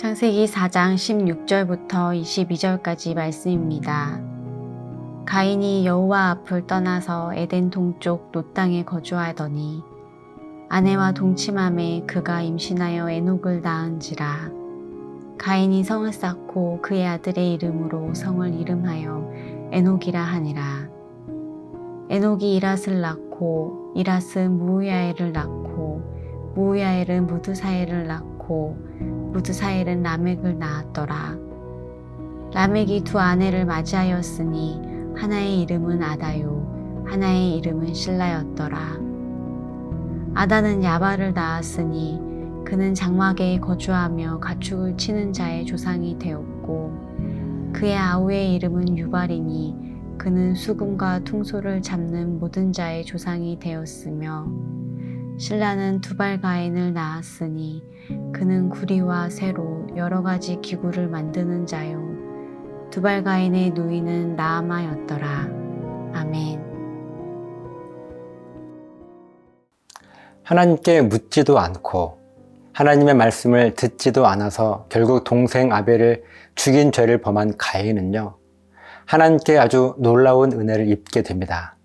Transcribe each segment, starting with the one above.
창세기 4장 16절부터 22절까지 말씀입니다. 가인이 여호와 앞을 떠나서 에덴 동쪽 놋 땅에 거주하더니 아내와 동침함에 그가 임신하여 에녹을 낳은지라. 가인이 성을 쌓고 그의 아들의 이름으로 성을 이름하여 에녹이라 하니라. 에녹이 이랏을 낳고 이랏은 무우야엘을 낳고 무우야엘은 무드사엘을 낳고 무드사엘은 라멕을 낳았더라. 라멕이 두 아내를 맞이하였으니 하나의 이름은 아다요 하나의 이름은 실라였더라. 아다는 야발을 낳았으니 그는 장막에 거주하며 가축을 치는 자의 조상이 되었고 그의 아우의 이름은 유발이니 그는 수금과 퉁소를 잡는 모든 자의 조상이 되었으며 실라는 두발가인을 낳았으니 그는 구리와 쇠로 여러 가지 기구를 만드는 자요 두발가인의 누이는 나아마였더라. 아멘. 하나님께 묻지도 않고 하나님의 말씀을 듣지도 않아서 결국 동생 아벨을 죽인 죄를 범한 가인은요, 하나님께 아주 놀라운 은혜를 입게 됩니다.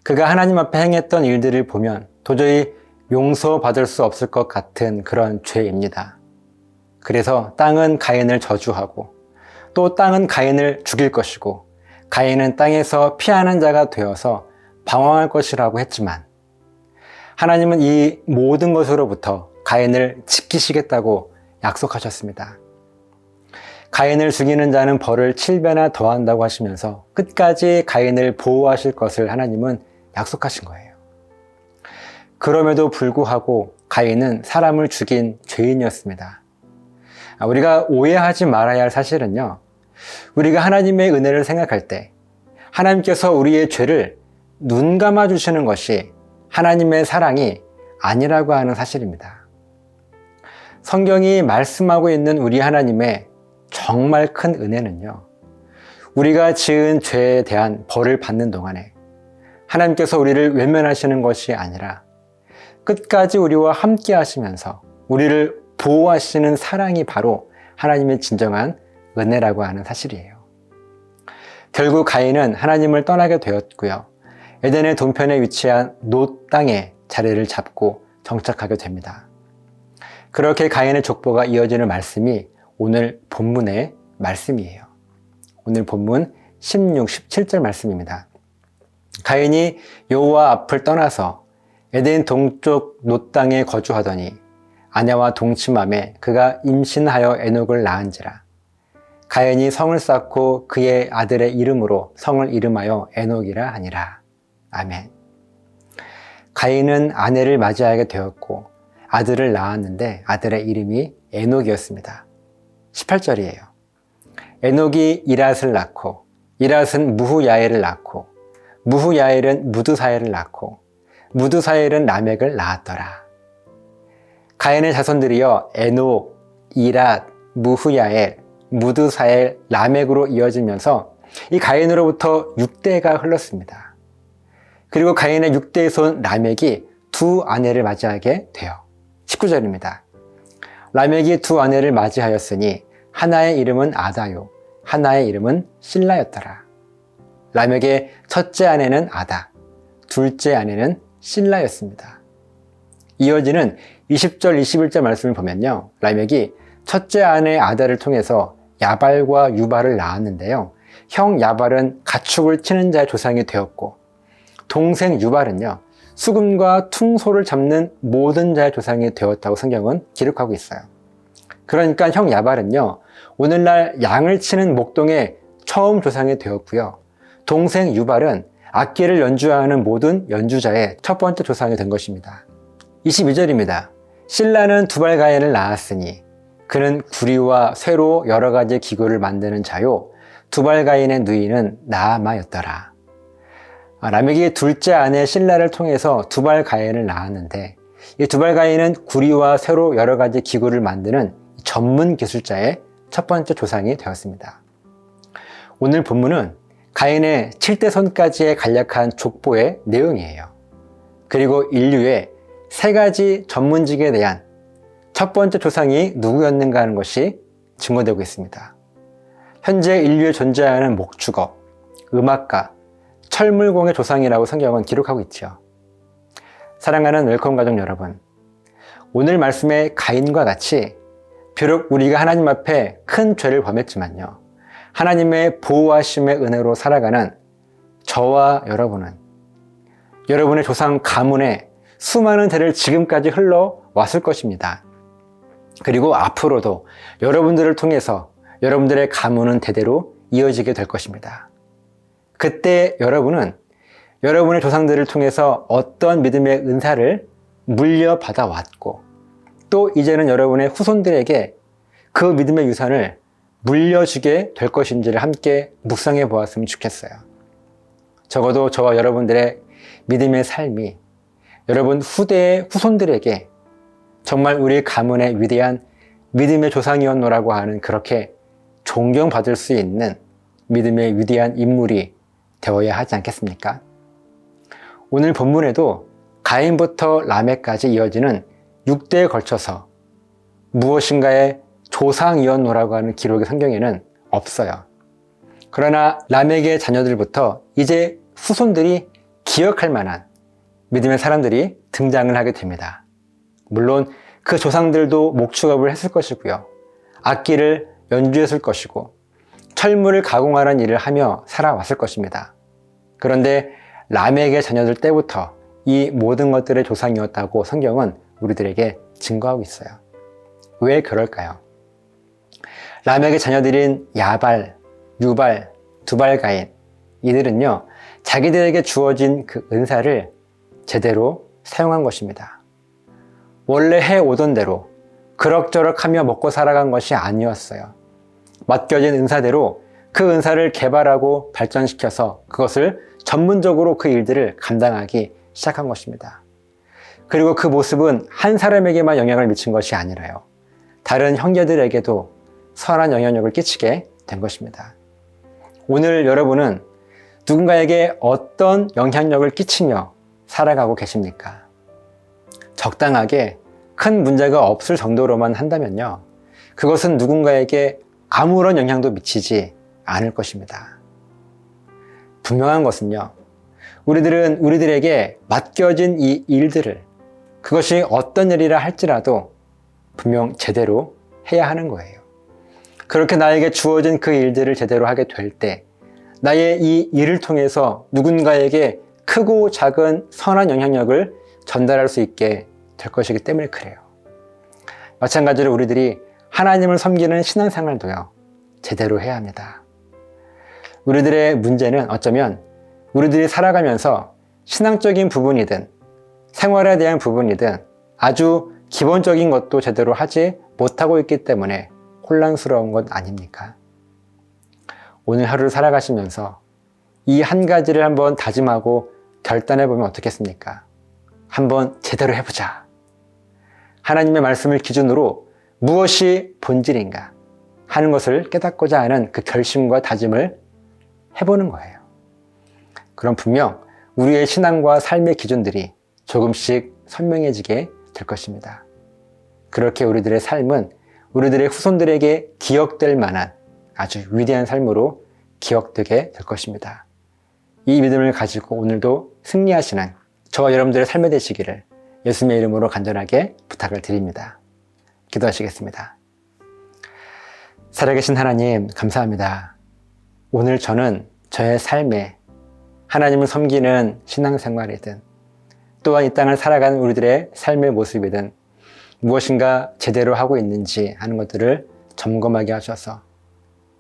그가 하나님 앞에 행했던 일들을 보면 도저히 용서받을 수 없을 것 같은 그런 죄입니다. 그래서 땅은 가인을 저주하고 또 땅은 가인을 죽일 것이고 가인은 땅에서 피하는 자가 되어서 방황할 것이라고 했지만 하나님은 이 모든 것으로부터 가인을 지키시겠다고 약속하셨습니다. 가인을 죽이는 자는 벌을 7배나 더한다고 하시면서 끝까지 가인을 보호하실 것을 하나님은 약속하신 거예요. 그럼에도 불구하고 가인은 사람을 죽인 죄인이었습니다. 우리가 오해하지 말아야 할 사실은요, 우리가 하나님의 은혜를 생각할 때 하나님께서 우리의 죄를 눈 감아 주시는 것이 하나님의 사랑이 아니라고 하는 사실입니다. 성경이 말씀하고 있는 우리 하나님의 정말 큰 은혜는요, 우리가 지은 죄에 대한 벌을 받는 동안에 하나님께서 우리를 외면하시는 것이 아니라 끝까지 우리와 함께 하시면서 우리를 보호하시는 사랑이 바로 하나님의 진정한 은혜라고 하는 사실이에요. 결국 가인은 하나님을 떠나게 되었고요, 에덴의 동편에 위치한 놋 땅에 자리를 잡고 정착하게 됩니다. 그렇게 가인의 족보가 이어지는 말씀이 오늘 본문의 말씀이에요. 오늘 본문 16, 17절 말씀입니다. 가인이 여호와 앞을 떠나서 에덴 동쪽 놋 땅에 거주하더니 아내와 동침함에 그가 임신하여 에녹을 낳은지라. 가인이 성을 쌓고 그의 아들의 이름으로 성을 이름하여 에녹이라 하니라. 아멘. 가인은 아내를 맞이하게 되었고 아들을 낳았는데 아들의 이름이 에녹이었습니다. 18절이에요. 에녹이 이랏을 낳고 이랏은 무후야엘을 낳고 무후야엘은 무드사엘을 낳고 무드사엘은 라멕을 낳았더라. 가인의 자손들이여 에녹, 이랏, 무후야엘, 무드사엘, 라멕으로 이어지면서 이 가인으로부터 6대가 흘렀습니다. 그리고 가인의 6대의 손 라멕이 두 아내를 맞이하게 돼요. 19절입니다. 라멕이 두 아내를 맞이하였으니 하나의 이름은 아다요 하나의 이름은 실라였더라. 라멕의 첫째 아내는 아다, 둘째 아내는 실라였습니다. 이어지는 20절, 21절 말씀을 보면요, 라멕이 첫째 아내 아다를 통해서 야발과 유발을 낳았는데요, 형 야발은 가축을 치는 자의 조상이 되었고 동생 유발은요, 수금과 퉁소를 잡는 모든 자의 조상이 되었다고 성경은 기록하고 있어요. 그러니까 형 야발은요, 오늘날 양을 치는 목동의 처음 조상이 되었고요, 동생 유발은 악기를 연주하는 모든 연주자의 첫 번째 조상이 된 것입니다. 22절입니다. 실라는 두발가인을 낳았으니 그는 구리와 쇠로 여러 가지 기구를 만드는 자요 두발가인의 누이는 나아마였더라. 라멕이 둘째 아내 실라를 통해서 두발가인을 낳았는데 이 두발가인은 구리와 쇠로 여러 가지 기구를 만드는 전문 기술자의 첫 번째 조상이 되었습니다. 오늘 본문은 가인의 7대 손까지의 간략한 족보의 내용이에요. 그리고 인류의 세 가지 전문직에 대한 첫 번째 조상이 누구였는가 하는 것이 증거되고 있습니다. 현재 인류에 존재하는 목축어, 음악가, 철물공의 조상이라고 성경은 기록하고 있죠. 사랑하는 웰컴 가족 여러분, 오늘 말씀의 가인과 같이 비록 우리가 하나님 앞에 큰 죄를 범했지만요, 하나님의 보호하심의 은혜로 살아가는 저와 여러분은 여러분의 조상 가문에 수많은 대를 지금까지 흘러왔을 것입니다. 그리고 앞으로도 여러분들을 통해서 여러분들의 가문은 대대로 이어지게 될 것입니다. 그때 여러분은 여러분의 조상들을 통해서 어떤 믿음의 은사를 물려받아 왔고, 또 이제는 여러분의 후손들에게 그 믿음의 유산을 물려주게 될 것인지를 함께 묵상해 보았으면 좋겠어요. 적어도 저와 여러분들의 믿음의 삶이 여러분 후대의 후손들에게 정말 우리 가문의 위대한 믿음의 조상이었노라고 하는, 그렇게 존경받을 수 있는 믿음의 위대한 인물이 되어야 하지 않겠습니까? 오늘 본문에도 가인부터 라멕까지 이어지는 6대에 걸쳐서 무엇인가의 조상이었노라고 하는 기록이 성경에는 없어요. 그러나 라멕의 자녀들부터 이제 후손들이 기억할 만한 믿음의 사람들이 등장을 하게 됩니다. 물론 그 조상들도 목축업을 했을 것이고요, 악기를 연주했을 것이고, 철물을 가공하는 일을 하며 살아왔을 것입니다. 그런데 라멕의 자녀들 때부터 이 모든 것들의 조상이었다고 성경은 우리들에게 증거하고 있어요. 왜 그럴까요? 라멕의 자녀들인 야발, 유발, 두발가인, 이들은요, 자기들에게 주어진 그 은사를 제대로 사용한 것입니다. 원래 해오던 대로 그럭저럭 하며 먹고 살아간 것이 아니었어요. 맡겨진 은사대로 그 은사를 개발하고 발전시켜서 그것을 전문적으로 그 일들을 감당하기 시작한 것입니다. 그리고 그 모습은 한 사람에게만 영향을 미친 것이 아니라요, 다른 형제들에게도 선한 영향력을 끼치게 된 것입니다. 오늘 여러분은 누군가에게 어떤 영향력을 끼치며 살아가고 계십니까? 적당하게 큰 문제가 없을 정도로만 한다면요, 그것은 누군가에게 아무런 영향도 미치지 않을 것입니다. 분명한 것은요, 우리들은 우리들에게 맡겨진 이 일들을, 그것이 어떤 일이라 할지라도 분명 제대로 해야 하는 거예요. 그렇게 나에게 주어진 그 일들을 제대로 하게 될 때 나의 이 일을 통해서 누군가에게 크고 작은 선한 영향력을 전달할 수 있게 될 것이기 때문에 그래요. 마찬가지로 우리들이 하나님을 섬기는 신앙생활도요, 제대로 해야 합니다. 우리들의 문제는 어쩌면 우리들이 살아가면서 신앙적인 부분이든 생활에 대한 부분이든 아주 기본적인 것도 제대로 하지 못하고 있기 때문에 혼란스러운 것 아닙니까? 오늘 하루를 살아가시면서 이 한 가지를 한번 다짐하고 결단해 보면 어떻겠습니까? 한번 제대로 해보자. 하나님의 말씀을 기준으로 무엇이 본질인가 하는 것을 깨닫고자 하는 그 결심과 다짐을 해보는 거예요. 그럼 분명 우리의 신앙과 삶의 기준들이 조금씩 선명해지게 될 것입니다. 그렇게 우리들의 삶은 우리들의 후손들에게 기억될 만한 아주 위대한 삶으로 기억되게 될 것입니다. 이 믿음을 가지고 오늘도 승리하시는 저와 여러분들의 삶이 되시기를 예수님의 이름으로 간절하게 부탁을 드립니다. 기도하시겠습니다. 살아계신 하나님, 감사합니다. 오늘 저는 저의 삶에 하나님을 섬기는 신앙생활이든 또한 이 땅을 살아가는 우리들의 삶의 모습이든 무엇인가 제대로 하고 있는지 하는 것들을 점검하게 하셔서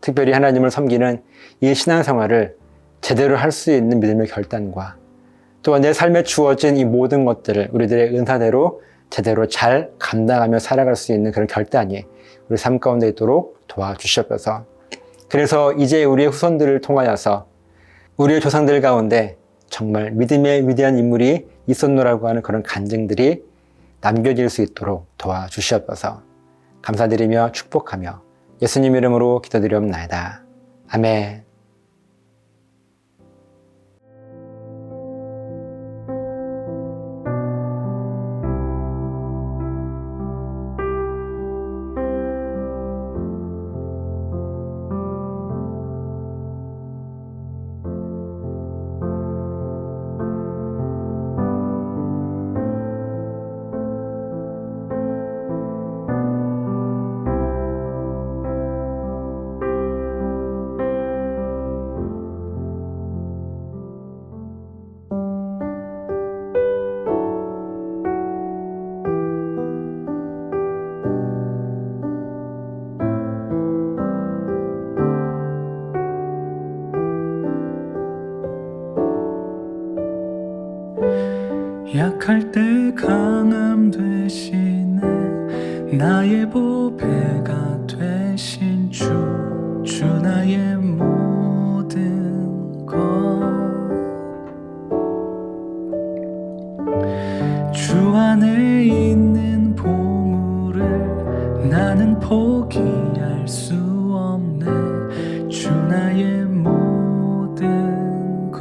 특별히 하나님을 섬기는 이 신앙생활을 제대로 할 수 있는 믿음의 결단과 또한 내 삶에 주어진 이 모든 것들을 우리들의 은사대로 제대로 잘 감당하며 살아갈 수 있는 그런 결단이 우리 삶 가운데 있도록 도와주시옵소서. 그래서 이제 우리의 후손들을 통하여서 우리의 조상들 가운데 정말 믿음의 위대한 인물이 있었노라고 하는 그런 간증들이 남겨질 수 있도록 도와주시옵소서. 감사드리며 축복하며 예수님 이름으로 기도드리옵나이다. 아멘. 약할 때 강함 되시네 나의 보배가 되신 주 나의 모든 것 주 안에 있는 보물을 나는 포기할 수 없네 주 나의 모든 것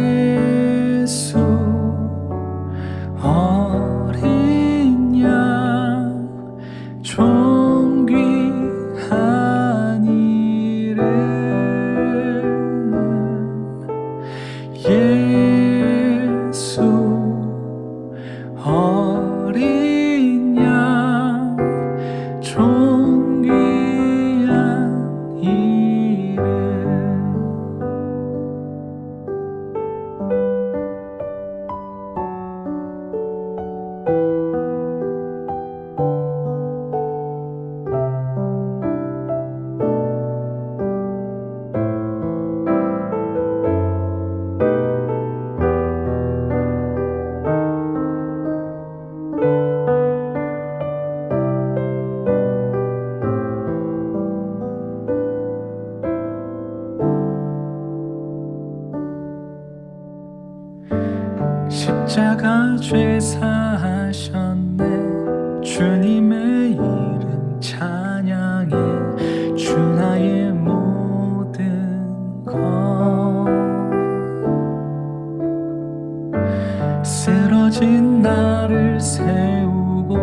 예수 어린 양 존귀한 이름 예수 어린 양 존귀한 이름 십자가 죄 사하셨네 주님의 이름 찬양해 주 나의 모든 것 쓰러진 나를 세우고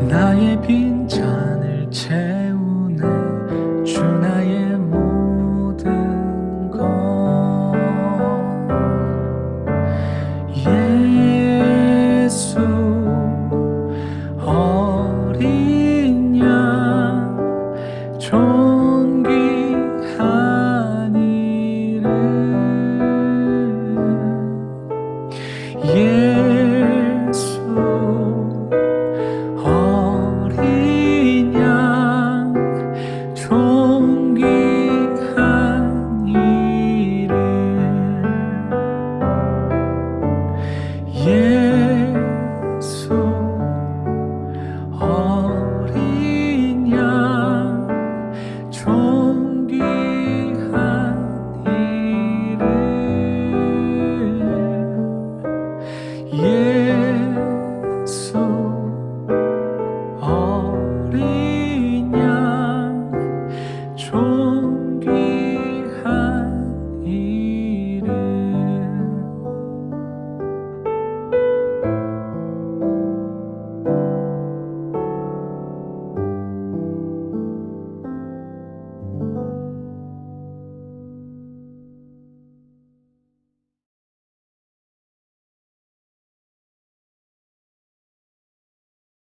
나의 빈잔을 채